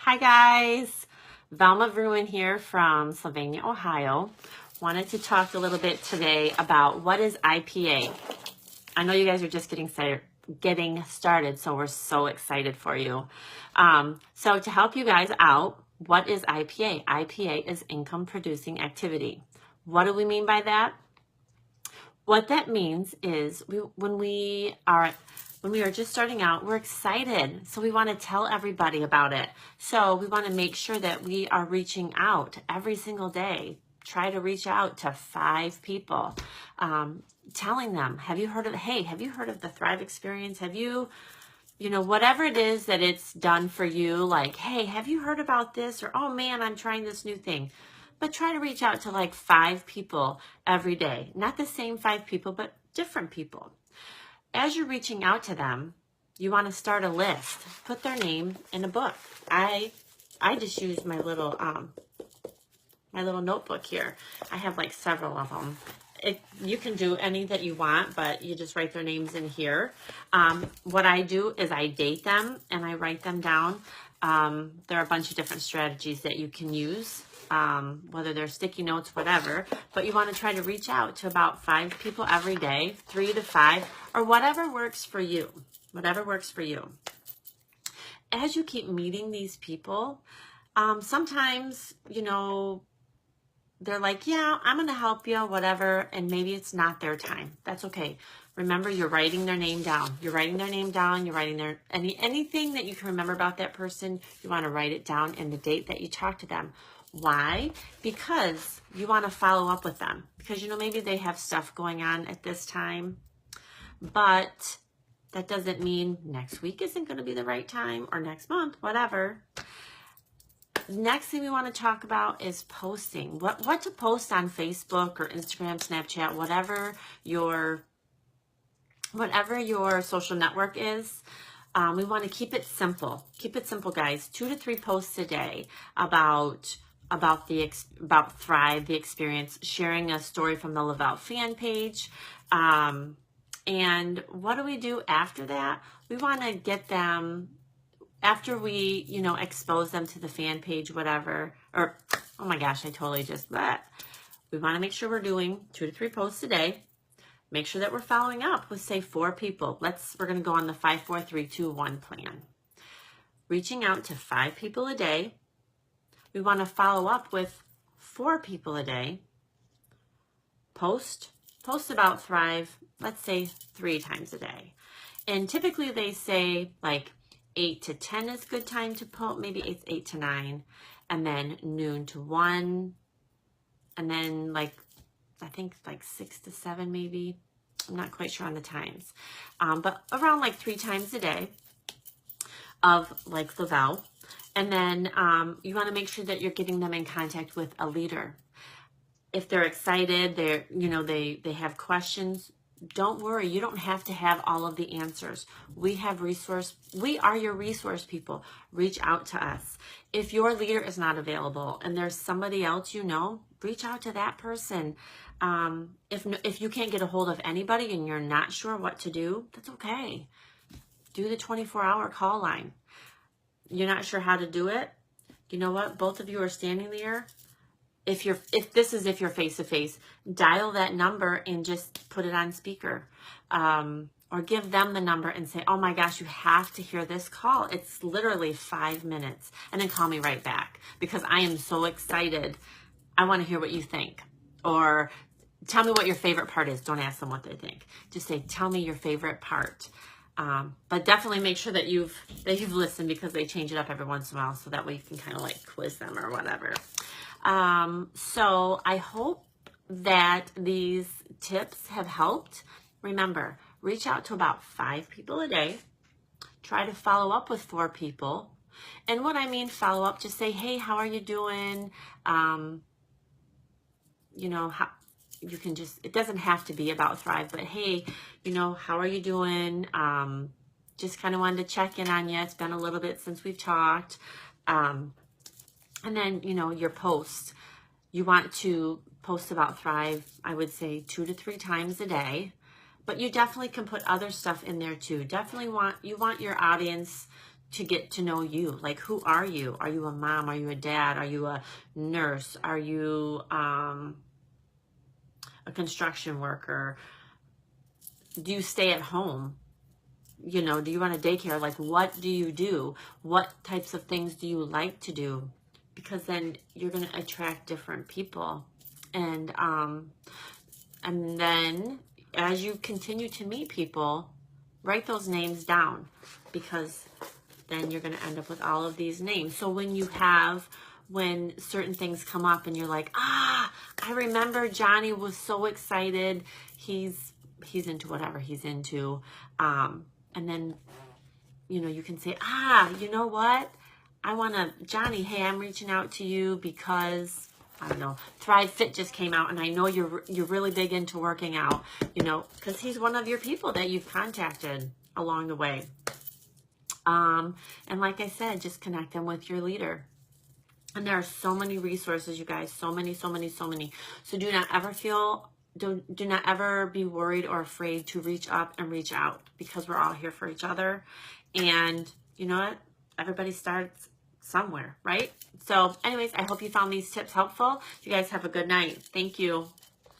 Hi guys, Velma Bruin here from Sylvania, Ohio. Wanted to talk a little bit today about what is IPA. I know you guys are just getting started, so we're so excited for you. So to help you guys out, what is IPA? IPA is income producing activity. What do we mean by that? What that means is when we are just starting out, we're excited. So we want to tell everybody about it. So we want to make sure that we are reaching out every single day. Try to reach out to 5 people, telling them, have you heard of the Thrive Experience? Have you, whatever it is that it's done for you, like, hey, have you heard about this? Or, oh man, I'm trying this new thing. But try to reach out to like 5 people every day. Not the same 5 people, but different people. As you're reaching out to them, you want to start a list. Put their name in a book. I just use my little notebook here. I have like several of them. You can do any that you want, but you just write their names in here. What I do is I date them and I write them down. There are a bunch of different strategies that you can use, whether they're sticky notes, whatever. But you want to try to reach out to about 5 people every day, 3 to 5, or whatever works for you. Whatever works for you. As you keep meeting these people, sometimes, they're like, yeah, I'm going to help you, whatever, and maybe it's not their time. That's okay. Remember, you're writing their name down. You're writing their name down. You're writing their anything that you can remember about that person. You want to write it down and the date that you talked to them. Why? Because you want to follow up with them. Because, maybe they have stuff going on at this time, but that doesn't mean next week isn't going to be the right time or next month, whatever. Next thing we want to talk about is posting. What to post on Facebook or Instagram, Snapchat, whatever your social network is. We want to keep it simple. Keep it simple, guys. 2 to 3 posts a day about Thrive, the experience, sharing a story from the Lavelle fan page. And what do we do after that? We want to get them, after we, expose them to the fan page, whatever, or, oh my gosh, we want to make sure we're doing 2 to 3 posts a day. Make sure that we're following up with, say, 4 people. We're going to go on the 5, 4, 3, 2, 1 plan. Reaching out to 5 people a day. We want to follow up with 4 people a day. Post about Thrive, let's say 3 times a day. And typically they say like 8 to 10 is good time to post. Maybe it's 8 to 9, and then noon to 1, and then I think 6 to 7 maybe. I'm not quite sure on the times, but around 3 times a day of Lavelle. And then you want to make sure that you're getting them in contact with a leader. If they're excited, they have questions. Don't worry, you don't have to have all of the answers. We are your resource people. Reach out to us. If your leader is not available and there's somebody else reach out to that person. If you can't get a hold of anybody and you're not sure what to do, that's okay. Do the 24-hour call line. You're not sure how to do it? You know what? Both of you are standing there. If you're face-to-face, dial that number and just put it on speaker. Or give them the number and say, oh my gosh, you have to hear this call. It's literally 5 minutes. And then call me right back because I am so excited. I want to hear what you think. Or tell me what your favorite part is. Don't ask them what they think. Just say, tell me your favorite part. But definitely make sure that you've listened, because they change it up every once in a while, so that way you can kind of quiz them or whatever. So I hope that these tips have helped. Remember, reach out to about 5 people a day. Try to follow up with 4 people. And what I mean follow up, just say, hey, how are you doing? You can it doesn't have to be about Thrive, but hey, how are you doing? Just kind of wanted to check in on you. It's been a little bit since we've talked. And then, your posts. You want to post about Thrive, I would say 2 to 3 times a day. But you definitely can put other stuff in there too. You want your audience to get to know you. Like, who are you? Are you a mom? Are you a dad? Are you a nurse? Are you a construction worker? Do you stay at home? You know, do you run a daycare? Like, what do you do? What types of things do you like to do? Because then you're going to attract different people. And then as you continue to meet people, write those names down, because then you're going to end up with all of these names. So when certain things come up and you're like, I remember Johnny was so excited. He's into whatever he's into. And then, you know, you can say, you know what? Johnny, hey, I'm reaching out to you because, I don't know, Thrive Fit just came out, and I know you're really big into working out, you know, because he's one of your people that you've contacted along the way. And like I said, just connect them with your leader. And there are so many resources, you guys, so many. So do not ever be worried or afraid to reach up and reach out, because we're all here for each other. And you know what? Everybody starts somewhere, right? So anyways, I hope you found these tips helpful. You guys have a good night. Thank you.